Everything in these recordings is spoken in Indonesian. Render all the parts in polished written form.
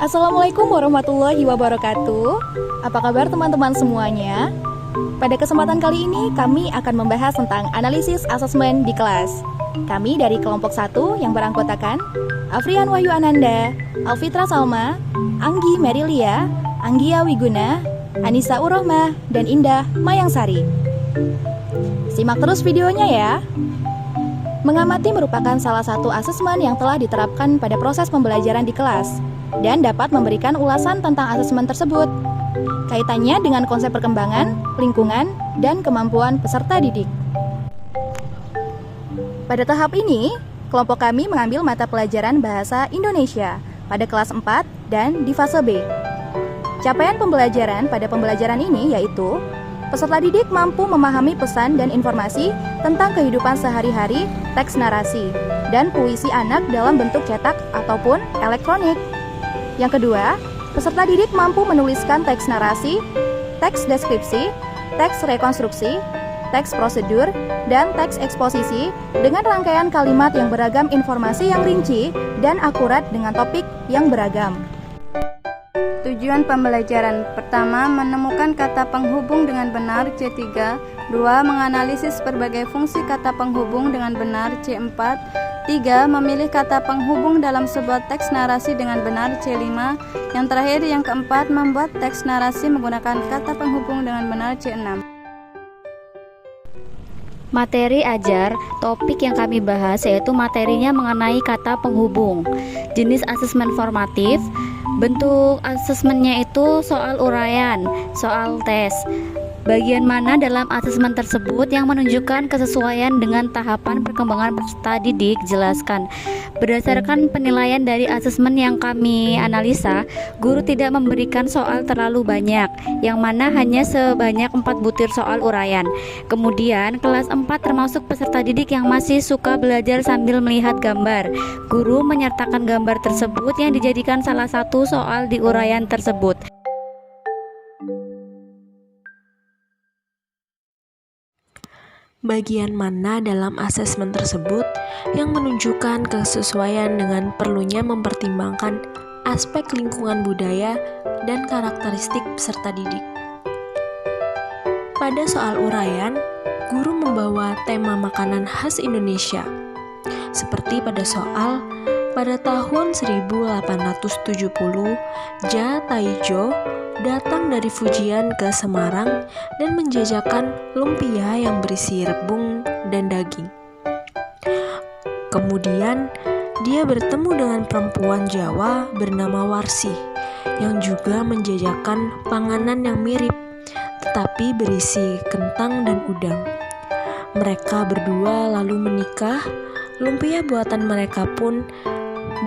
Assalamualaikum warahmatullahi wabarakatuh. Apa kabar teman-teman semuanya? Pada kesempatan kali ini kami akan membahas tentang analisis asesmen di kelas. Kami dari kelompok 1 yang beranggotakan Afrian Wahyu Ananda, Alfitra Salma, Anggi Merilia, Anggia Wiguna, Anissa Urohmah, dan Indah Mayangsari. Simak terus videonya ya. Mengamati merupakan salah satu asesmen yang telah diterapkan pada proses pembelajaran di kelas dan dapat memberikan ulasan tentang asesmen tersebut. Kaitannya dengan konsep perkembangan, lingkungan, dan kemampuan peserta didik. Pada tahap ini, kelompok kami mengambil mata pelajaran Bahasa Indonesia pada kelas 4 dan di fase B. Capaian pembelajaran pada pembelajaran ini yaitu peserta didik mampu memahami pesan dan informasi tentang kehidupan sehari-hari, teks narasi, dan puisi anak dalam bentuk cetak ataupun elektronik. Yang kedua, peserta didik mampu menuliskan teks narasi, teks deskripsi, teks rekonstruksi, teks prosedur, dan teks eksposisi dengan rangkaian kalimat yang beragam, informasi yang rinci, dan akurat dengan topik yang beragam. Tujuan pembelajaran: pertama, menemukan kata penghubung dengan benar C3. 2. Menganalisis berbagai fungsi kata penghubung dengan benar C4. 3. Memilih kata penghubung dalam sebuah teks narasi dengan benar C5. Yang terakhir, yang keempat, membuat teks narasi menggunakan kata penghubung dengan benar C6. Materi ajar, topik yang kami bahas yaitu materinya mengenai kata penghubung. Jenis asesmen formatif, bentuk asesmennya itu soal uraian, soal tes. Bagian mana dalam asesmen tersebut yang menunjukkan kesesuaian dengan tahapan perkembangan peserta didik? Jelaskan. Berdasarkan penilaian dari asesmen yang kami analisa, guru tidak memberikan soal terlalu banyak, yang mana hanya sebanyak 4 butir soal uraian. Kemudian, kelas 4 termasuk peserta didik yang masih suka belajar sambil melihat gambar. Guru menyertakan gambar tersebut yang dijadikan salah satu soal di uraian tersebut. Bagian mana dalam asesmen tersebut yang menunjukkan kesesuaian dengan perlunya mempertimbangkan aspek lingkungan budaya dan karakteristik peserta didik. Pada soal uraian, guru membawa tema makanan khas Indonesia. Seperti pada soal, pada tahun 1870, Ja Taijo datang dari Fujian ke Semarang dan menjajakan lumpia yang berisi rebung dan daging. Kemudian, dia bertemu dengan perempuan Jawa bernama Warsih yang juga menjajakan panganan yang mirip, tetapi berisi kentang dan udang. Mereka berdua lalu menikah. Lumpia buatan mereka pun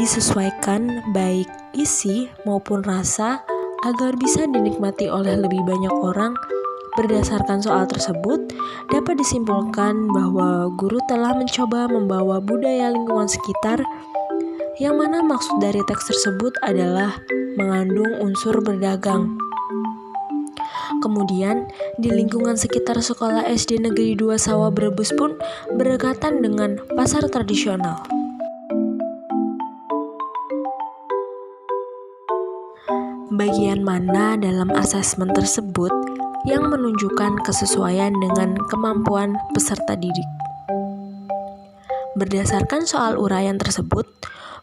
disesuaikan baik isi maupun rasa agar bisa dinikmati oleh lebih banyak orang. Berdasarkan soal tersebut, dapat disimpulkan bahwa guru telah mencoba membawa budaya lingkungan sekitar, yang mana maksud dari teks tersebut adalah mengandung unsur berdagang. Kemudian, di lingkungan sekitar sekolah SD Negeri 2 Sawah Brebes pun berdekatan dengan pasar tradisional. Bagian mana dalam asesmen tersebut yang menunjukkan kesesuaian dengan kemampuan peserta didik? Berdasarkan soal uraian tersebut,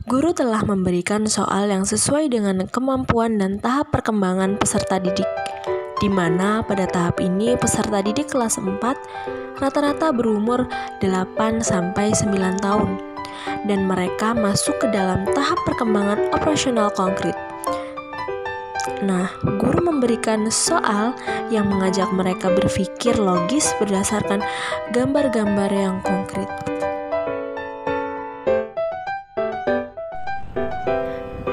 guru telah memberikan soal yang sesuai dengan kemampuan dan tahap perkembangan peserta didik, di mana pada tahap ini peserta didik kelas 4 rata-rata berumur 8-9 tahun, dan mereka masuk ke dalam tahap perkembangan operasional konkret. Nah, guru memberikan soal yang mengajak mereka berpikir logis berdasarkan gambar-gambar yang konkret.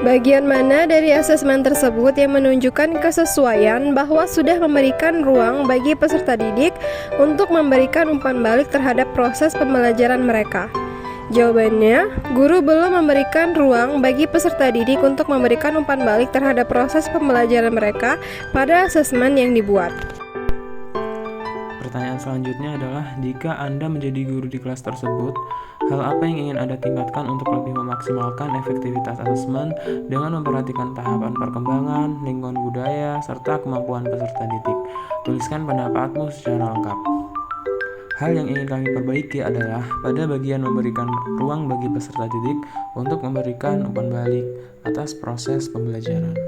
Bagian mana dari asesmen tersebut yang menunjukkan kesesuaian bahwa sudah memberikan ruang bagi peserta didik untuk memberikan umpan balik terhadap proses pembelajaran mereka? Jawabannya, guru belum memberikan ruang bagi peserta didik untuk memberikan umpan balik terhadap proses pembelajaran mereka pada asesmen yang dibuat. Pertanyaan pertanyaan selanjutnya adalah, jika Anda menjadi guru di kelas tersebut, hal apa yang ingin Anda tingkatkan untuk lebih memaksimalkan efektivitas asesmen dengan memperhatikan tahapan perkembangan, lingkungan budaya, serta kemampuan peserta didik? Tuliskan pendapatmu secara lengkap. Hal yang ingin kami perbaiki adalah pada bagian memberikan ruang bagi peserta didik untuk memberikan umpan balik atas proses pembelajaran.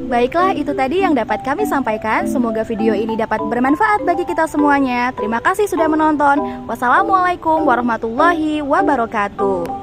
Baiklah, itu tadi yang dapat kami sampaikan. Semoga video ini dapat bermanfaat bagi kita semuanya. Terima kasih sudah menonton. Wassalamualaikum warahmatullahi wabarakatuh.